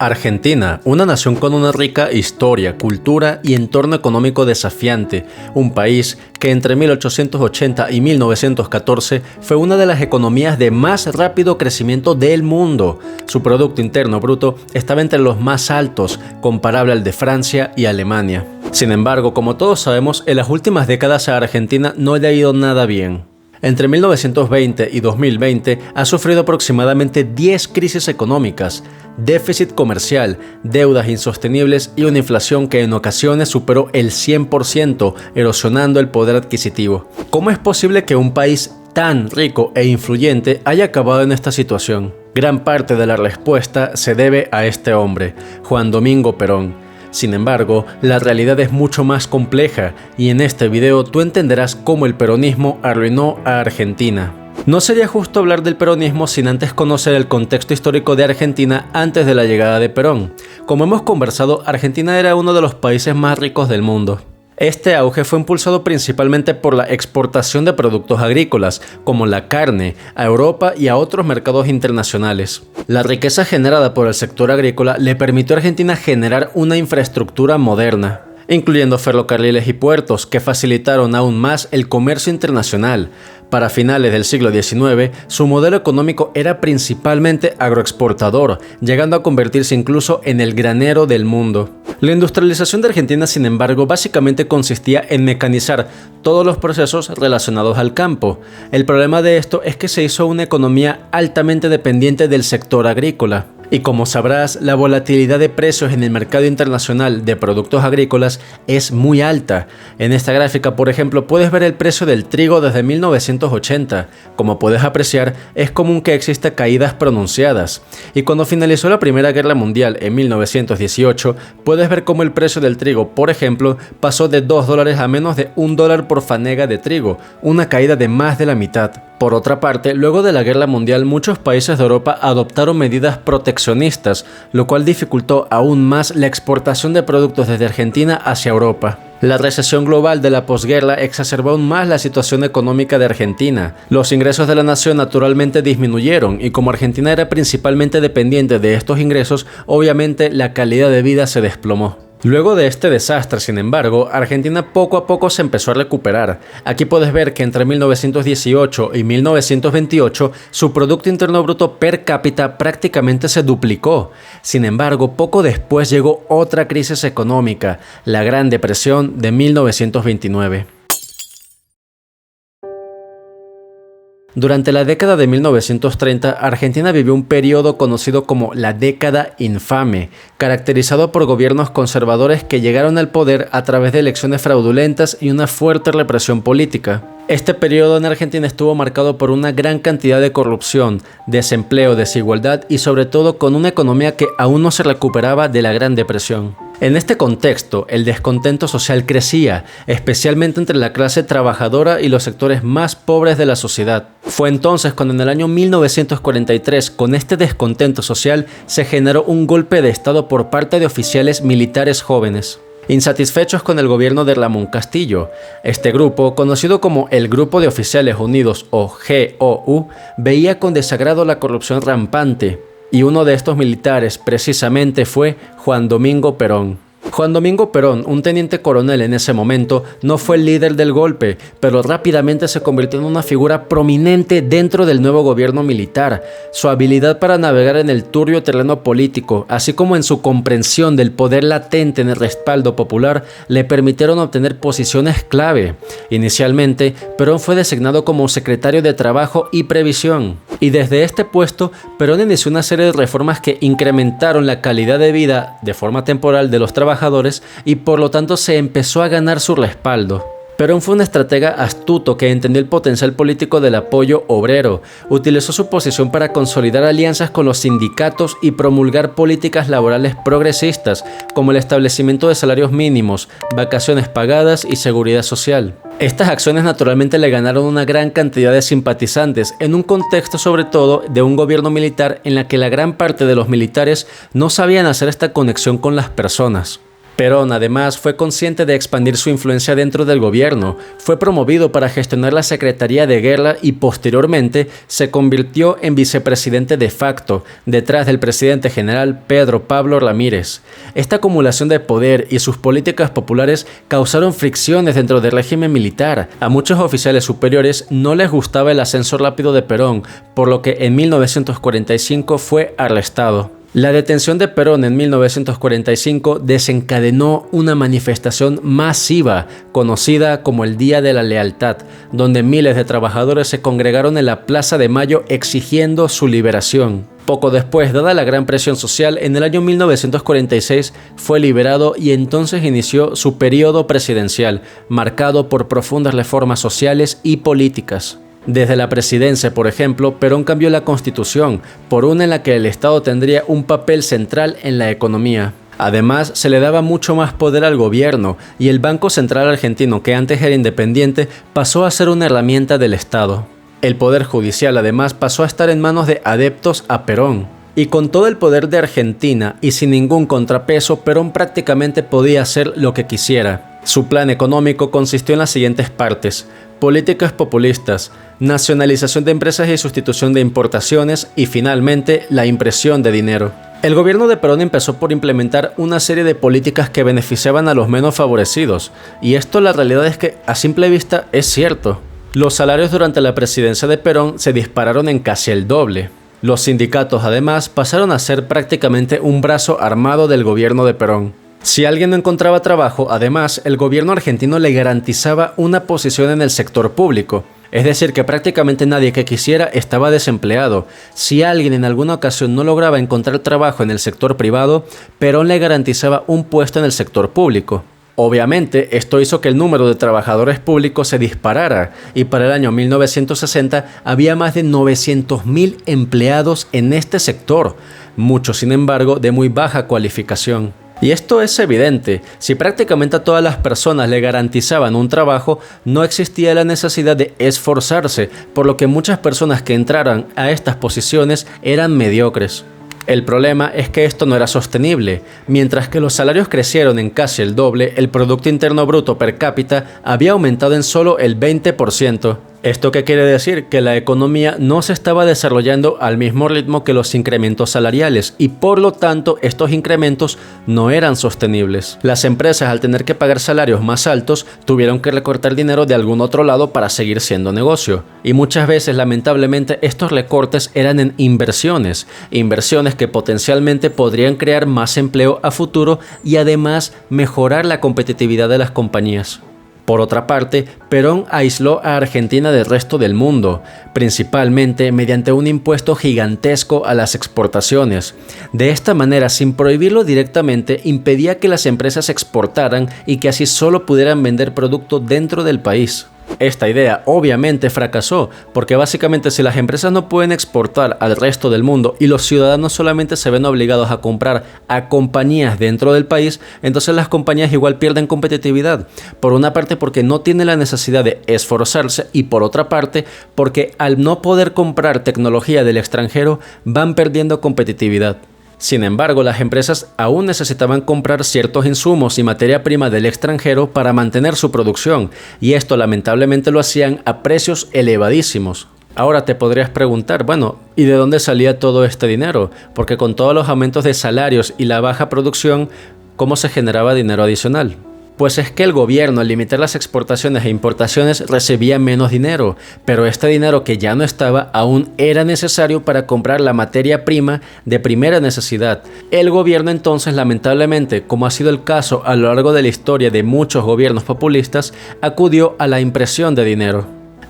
Argentina, una nación con una rica historia, cultura y entorno económico desafiante, un país que entre 1880 y 1914 fue una de las economías de más rápido crecimiento del mundo. Su Producto Interno Bruto estaba entre los más altos, comparable al de Francia y Alemania. Sin embargo, como todos sabemos, en las últimas décadas a Argentina no le ha ido nada bien. Entre 1920 y 2020 ha sufrido aproximadamente 10 crisis económicas, déficit comercial, deudas insostenibles y una inflación que en ocasiones superó el 100%, erosionando el poder adquisitivo. ¿Cómo es posible que un país tan rico e influyente haya acabado en esta situación? Gran parte de la respuesta se debe a este hombre, Juan Domingo Perón. Sin embargo, la realidad es mucho más compleja y en este video tú entenderás cómo el peronismo arruinó a Argentina. No sería justo hablar del peronismo sin antes conocer el contexto histórico de Argentina antes de la llegada de Perón. Como hemos conversado, Argentina era uno de los países más ricos del mundo. Este auge fue impulsado principalmente por la exportación de productos agrícolas, como la carne, a Europa y a otros mercados internacionales. La riqueza generada por el sector agrícola le permitió a Argentina generar una infraestructura moderna, incluyendo ferrocarriles y puertos que facilitaron aún más el comercio internacional. Para finales del siglo XIX, su modelo económico era principalmente agroexportador, llegando a convertirse incluso en el granero del mundo. La industrialización de Argentina, sin embargo, básicamente consistía en mecanizar todos los procesos relacionados al campo. El problema de esto es que se hizo una economía altamente dependiente del sector agrícola. Y como sabrás, la volatilidad de precios en el mercado internacional de productos agrícolas es muy alta. En esta gráfica, por ejemplo, puedes ver el precio del trigo desde 1980. Como puedes apreciar, es común que exista caídas pronunciadas. Y cuando finalizó la Primera Guerra Mundial en 1918, puedes ver cómo el precio del trigo, por ejemplo, pasó de $2 a menos de $1 por fanega de trigo, una caída de más de la mitad. Por otra parte, luego de la Guerra Mundial, muchos países de Europa adoptaron medidas proteccionistas, lo cual dificultó aún más la exportación de productos desde Argentina hacia Europa. La recesión global de la posguerra exacerbó aún más la situación económica de Argentina. Los ingresos de la nación naturalmente disminuyeron y como Argentina era principalmente dependiente de estos ingresos, obviamente la calidad de vida se desplomó. Luego de este desastre, sin embargo, Argentina poco a poco se empezó a recuperar. Aquí puedes ver que entre 1918 y 1928 su Producto Interno Bruto per cápita prácticamente se duplicó. Sin embargo, poco después llegó otra crisis económica, la Gran Depresión de 1929. Durante la década de 1930, Argentina vivió un periodo conocido como la década infame, caracterizado por gobiernos conservadores que llegaron al poder a través de elecciones fraudulentas y una fuerte represión política. Este periodo en Argentina estuvo marcado por una gran cantidad de corrupción, desempleo, desigualdad y sobre todo con una economía que aún no se recuperaba de la Gran Depresión. En este contexto, el descontento social crecía, especialmente entre la clase trabajadora y los sectores más pobres de la sociedad. Fue entonces cuando en el año 1943, con este descontento social, se generó un golpe de Estado por parte de oficiales militares jóvenes. Insatisfechos con el gobierno de Ramón Castillo, este grupo, conocido como el Grupo de Oficiales Unidos o GOU, veía con desagrado la corrupción rampante. Y uno de estos militares precisamente fue Juan Domingo Perón. Juan Domingo Perón, un teniente coronel en ese momento, no fue el líder del golpe, pero rápidamente se convirtió en una figura prominente dentro del nuevo gobierno militar. Su habilidad para navegar en el turbio terreno político, así como en su comprensión del poder latente en el respaldo popular, le permitieron obtener posiciones clave. Inicialmente, Perón fue designado como secretario de Trabajo y Previsión. Y desde este puesto, Perón inició una serie de reformas que incrementaron la calidad de vida de forma temporal de los trabajadores y por lo tanto se empezó a ganar su respaldo. Perón fue un estratega astuto que entendió el potencial político del apoyo obrero, utilizó su posición para consolidar alianzas con los sindicatos y promulgar políticas laborales progresistas, como el establecimiento de salarios mínimos, vacaciones pagadas y seguridad social. Estas acciones naturalmente le ganaron una gran cantidad de simpatizantes, en un contexto sobre todo de un gobierno militar en la que la gran parte de los militares no sabían hacer esta conexión con las personas. Perón, además, fue consciente de expandir su influencia dentro del gobierno, fue promovido para gestionar la Secretaría de Guerra y posteriormente se convirtió en vicepresidente de facto, detrás del presidente general Pedro Pablo Ramírez. Esta acumulación de poder y sus políticas populares causaron fricciones dentro del régimen militar. A muchos oficiales superiores no les gustaba el ascenso rápido de Perón, por lo que en 1945 fue arrestado. La detención de Perón en 1945 desencadenó una manifestación masiva conocida como el Día de la Lealtad, donde miles de trabajadores se congregaron en la Plaza de Mayo exigiendo su liberación. Poco después, dada la gran presión social, en el año 1946 fue liberado y entonces inició su periodo presidencial, marcado por profundas reformas sociales y políticas. Desde la presidencia, por ejemplo, Perón cambió la Constitución por una en la que el Estado tendría un papel central en la economía. Además, se le daba mucho más poder al gobierno y el Banco Central Argentino, que antes era independiente, pasó a ser una herramienta del Estado. El Poder Judicial, además, pasó a estar en manos de adeptos a Perón. Y con todo el poder de Argentina y sin ningún contrapeso, Perón prácticamente podía hacer lo que quisiera. Su plan económico consistió en las siguientes partes: políticas populistas, nacionalización de empresas y sustitución de importaciones y finalmente la impresión de dinero. El gobierno de Perón empezó por implementar una serie de políticas que beneficiaban a los menos favorecidos, y esto la realidad es que a simple vista es cierto. Los salarios durante la presidencia de Perón se dispararon en casi el doble. Los sindicatos además pasaron a ser prácticamente un brazo armado del gobierno de Perón. Si alguien no encontraba trabajo, además, el gobierno argentino le garantizaba una posición en el sector público. Es decir, que prácticamente nadie que quisiera estaba desempleado. Si alguien en alguna ocasión no lograba encontrar trabajo en el sector privado, Perón le garantizaba un puesto en el sector público. Obviamente, esto hizo que el número de trabajadores públicos se disparara y para el año 1960 había más de 900.000 empleados en este sector, muchos sin embargo de muy baja cualificación. Y esto es evidente, si prácticamente a todas las personas le garantizaban un trabajo, no existía la necesidad de esforzarse, por lo que muchas personas que entraran a estas posiciones eran mediocres. El problema es que esto no era sostenible. Mientras que los salarios crecieron en casi el doble, el Producto Interno Bruto per cápita había aumentado en solo el 20%. ¿Esto qué quiere decir? Que la economía no se estaba desarrollando al mismo ritmo que los incrementos salariales y por lo tanto estos incrementos no eran sostenibles. Las empresas, al tener que pagar salarios más altos, tuvieron que recortar dinero de algún otro lado para seguir siendo negocio. Y muchas veces, lamentablemente, estos recortes eran en inversiones que potencialmente podrían crear más empleo a futuro y además mejorar la competitividad de las compañías. Por otra parte, Perón aisló a Argentina del resto del mundo, principalmente mediante un impuesto gigantesco a las exportaciones. De esta manera, sin prohibirlo directamente, impedía que las empresas exportaran y que así solo pudieran vender producto dentro del país. Esta idea obviamente fracasó, porque básicamente si las empresas no pueden exportar al resto del mundo y los ciudadanos solamente se ven obligados a comprar a compañías dentro del país, entonces las compañías igual pierden competitividad. Por una parte porque no tienen la necesidad de esforzarse y por otra parte porque al no poder comprar tecnología del extranjero van perdiendo competitividad. Sin embargo, las empresas aún necesitaban comprar ciertos insumos y materia prima del extranjero para mantener su producción, y esto lamentablemente lo hacían a precios elevadísimos. Ahora te podrías preguntar, bueno, ¿y de dónde salía todo este dinero? Porque con todos los aumentos de salarios y la baja producción, ¿cómo se generaba dinero adicional? Pues es que el gobierno, al limitar las exportaciones e importaciones, recibía menos dinero, pero este dinero que ya no estaba aún era necesario para comprar la materia prima de primera necesidad. El gobierno entonces, lamentablemente, como ha sido el caso a lo largo de la historia de muchos gobiernos populistas, acudió a la impresión de dinero.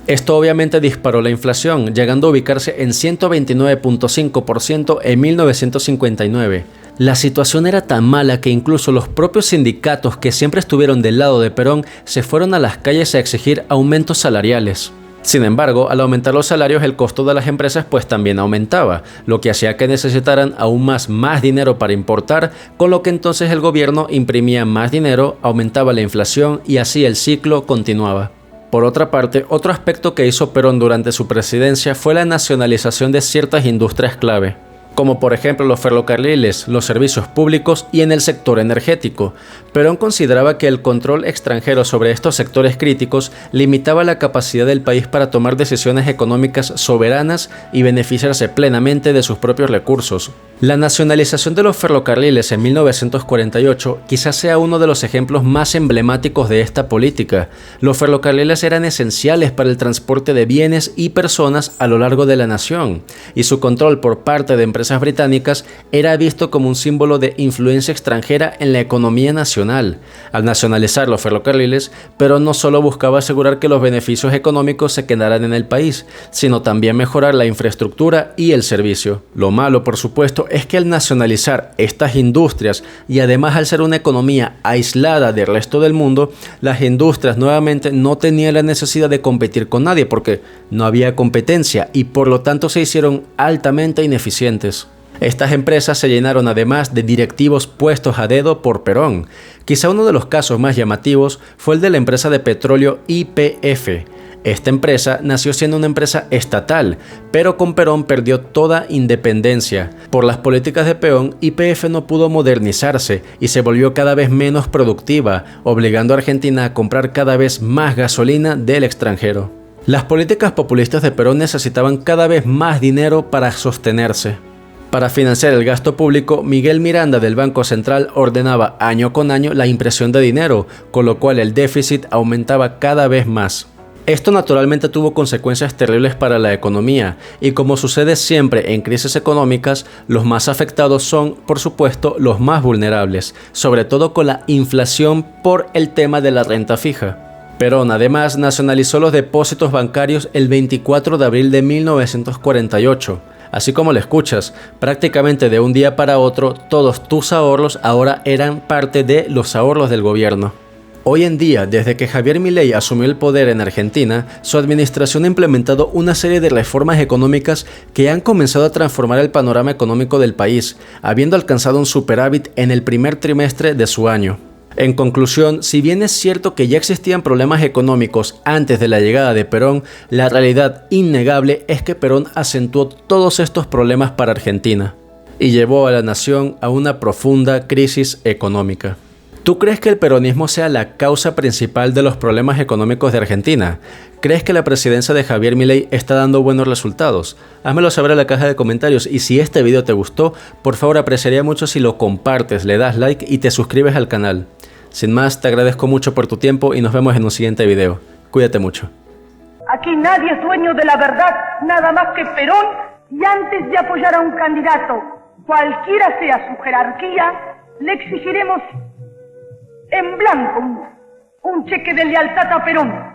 Esto obviamente disparó la inflación, llegando a ubicarse en 129.5% en 1959. La situación era tan mala que incluso los propios sindicatos que siempre estuvieron del lado de Perón se fueron a las calles a exigir aumentos salariales. Sin embargo, al aumentar los salarios, el costo de las empresas pues también aumentaba, lo que hacía que necesitaran aún más dinero para importar, con lo que entonces el gobierno imprimía más dinero, aumentaba la inflación y así el ciclo continuaba. Por otra parte, otro aspecto que hizo Perón durante su presidencia fue la nacionalización de ciertas industrias clave. como por ejemplo los ferrocarriles, los servicios públicos y en el sector energético. Perón consideraba que el control extranjero sobre estos sectores críticos limitaba la capacidad del país para tomar decisiones económicas soberanas y beneficiarse plenamente de sus propios recursos. La nacionalización de los ferrocarriles en 1948 quizás sea uno de los ejemplos más emblemáticos de esta política. Los ferrocarriles eran esenciales para el transporte de bienes y personas a lo largo de la nación, y su control por parte de empresas británicas era visto como un símbolo de influencia extranjera en la economía nacional. Al nacionalizar los ferrocarriles, Perón no solo buscaba asegurar que los beneficios económicos se quedaran en el país, sino también mejorar la infraestructura y el servicio. Lo malo, por supuesto, es que al nacionalizar estas industrias y además al ser una economía aislada del resto del mundo, las industrias nuevamente no tenían la necesidad de competir con nadie porque no había competencia y por lo tanto se hicieron altamente ineficientes. Estas empresas se llenaron además de directivos puestos a dedo por Perón. Quizá uno de los casos más llamativos fue el de la empresa de petróleo YPF. Esta empresa nació siendo una empresa estatal, pero con Perón perdió toda independencia. Por las políticas de Perón, YPF no pudo modernizarse y se volvió cada vez menos productiva, obligando a Argentina a comprar cada vez más gasolina del extranjero. Las políticas populistas de Perón necesitaban cada vez más dinero para sostenerse. Para financiar el gasto público, Miguel Miranda del Banco Central ordenaba año con año la impresión de dinero, con lo cual el déficit aumentaba cada vez más. Esto naturalmente tuvo consecuencias terribles para la economía, y como sucede siempre en crisis económicas, los más afectados son, por supuesto, los más vulnerables, sobre todo con la inflación por el tema de la renta fija. Perón además nacionalizó los depósitos bancarios el 24 de abril de 1948. Así como lo escuchas, prácticamente de un día para otro, todos tus ahorros ahora eran parte de los ahorros del gobierno. Hoy en día, desde que Javier Milei asumió el poder en Argentina, su administración ha implementado una serie de reformas económicas que han comenzado a transformar el panorama económico del país, habiendo alcanzado un superávit en el primer trimestre de su año. En conclusión, si bien es cierto que ya existían problemas económicos antes de la llegada de Perón, la realidad innegable es que Perón acentuó todos estos problemas para Argentina y llevó a la nación a una profunda crisis económica. ¿Tú crees que el peronismo sea la causa principal de los problemas económicos de Argentina? ¿Crees que la presidencia de Javier Milei está dando buenos resultados? Házmelo saber en la caja de comentarios, y si este video te gustó, por favor apreciaría mucho si lo compartes, le das like y te suscribes al canal. Sin más, te agradezco mucho por tu tiempo y nos vemos en un siguiente video. Cuídate mucho. Aquí nadie es dueño de la verdad, nada más que Perón, y antes de apoyar a un candidato, cualquiera sea su jerarquía, le exigiremos en blanco un cheque de lealtad a Perón.